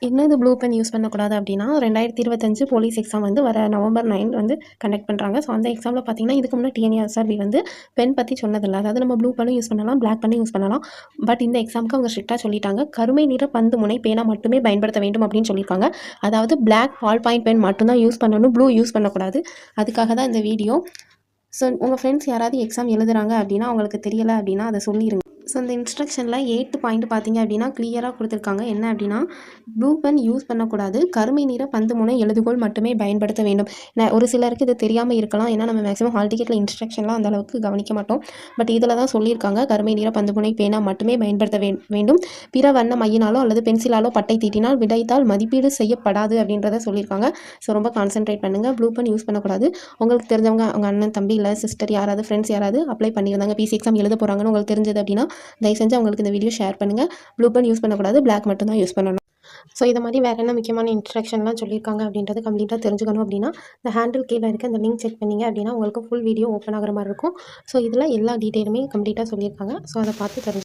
என்னது blue pen use பண்ணக்கூடாது அப்படின்னா 2025 போலீஸ் எக்ஸாம் வந்து வர நவம்பர் 9 வந்து கண்டக்ட் பண்ணுறாங்க. ஸோ அந்த எக்ஸாமில் பார்த்தீங்கன்னா இதுக்கு முன்னாடி டிஎன்எஸ்ஆர்பி வந்து பென் பற்றி சொன்னதில்லை. அதாவது நம்ம ப்ளூ பென்னும் யூஸ் பண்ணலாம், பிளாக் பென்னும் யூஸ் பண்ணலாம். பட் இந்த எக்ஸாமுக்கு அவங்க ஸ்ட்ரிக்டாக சொல்லிட்டாங்க, கருமை நிற பந்து முனை பேனா மட்டுமே பயன்படுத்த வேண்டும் அப்படின்னு சொல்லியிருக்காங்க. அதாவது பிளாக் பால் பாயிண்ட் பென் மட்டும்தான் யூஸ் பண்ணணும், ப்ளூ யூஸ் பண்ணக்கூடாது. அதுக்காக தான் இந்த வீடியோ. ஸோ உங்கள் ஃப்ரெண்ட்ஸ் யாராவது எக்ஸாம் எழுதுறாங்க அப்படின்னா அவங்களுக்கு தெரியலை அப்படின்னா அதை சொல்லிடுங்க. ஸோ இந்த இன்ஸ்ட்ரக்ஷனில் 8th பாயிண்ட் பார்த்தீங்க அப்படின்னா கிளியராக கொடுத்துருக்காங்க. என்ன அப்படின்னா ப்ளூ பென் யூஸ் பண்ணக்கூடாது, கருமை நிற பந்து முனை எழுதுகோள் மட்டுமே பயன்படுத்த வேண்டும். ஒரு சிலருக்கு இது தெரியாமல் இருக்கலாம், ஏன்னா நம்ம மேக்ஸிமம் ஹால் டிக்கெட்டில் இன்ஸ்ட்ரக்ஷன்லாம் அந்த அளவுக்கு கவனிக்க மாட்டோம். பட் இதில் தான் சொல்லியிருக்காங்க, கருமை நிற பந்து முனை பேனா மட்டுமே பயன்படுத்த வேண்டும். பிற வண்ண மையினாலோ அல்லது பென்சிலாலோ பட்டை தீட்டினால் விடைத்தாள் மதிப்பீடு செய்யப்படாது அப்படின்றத சொல்லியிருக்காங்க. ஸோ ரொம்ப கான்சென்ட்ரேட் பண்ணுங்கள், ப்ளூ பென் யூஸ் பண்ணக்கூடாது. உங்களுக்கு தெரிஞ்சவங்க, அவங்க அண்ணன் தம்பி இல்லை சிஸ்டர் யாராவது ஃப்ரெண்ட்ஸ் யாராவது அப்ளை பண்ணியிருந்தாங்க, பிசி எக்ஸாம் எழுத போகிறாங்கன்னு உங்களுக்கு தெரிஞ்சது அப்படின்னா தயவு செஞ்சு அவங்களுக்கு இந்த வீடியோ ஷேர் பண்ணுங்கள். ப்ளூ பென் யூஸ் பண்ணக்கூடாது, பிளாக் மட்டும் தான் யூஸ் பண்ணணும். ஸோ இதை மாதிரி வேறு என்ன முக்கியமான இன்ஸ்ட்ரக்ஷன்லாம் சொல்லியிருக்காங்க அப்படின்றது கம்ப்ளீட்டாக தெரிஞ்சுக்கணும் அப்படின்னா இந்த ஹேண்டில் கீழே இருக்க இந்த லிங்க் செக் பண்ணிங்க அப்படின்னா உங்களுக்கு ஃபுல் வீடியோ ஓப்பன் ஆகிற மாதிரி இருக்கும். ஸோ இதில் எல்லா டீட்டெயிலுமே கம்ப்ளீட்டாக சொல்லியிருக்காங்க. ஸோ அதை பார்த்து தெரிஞ்சு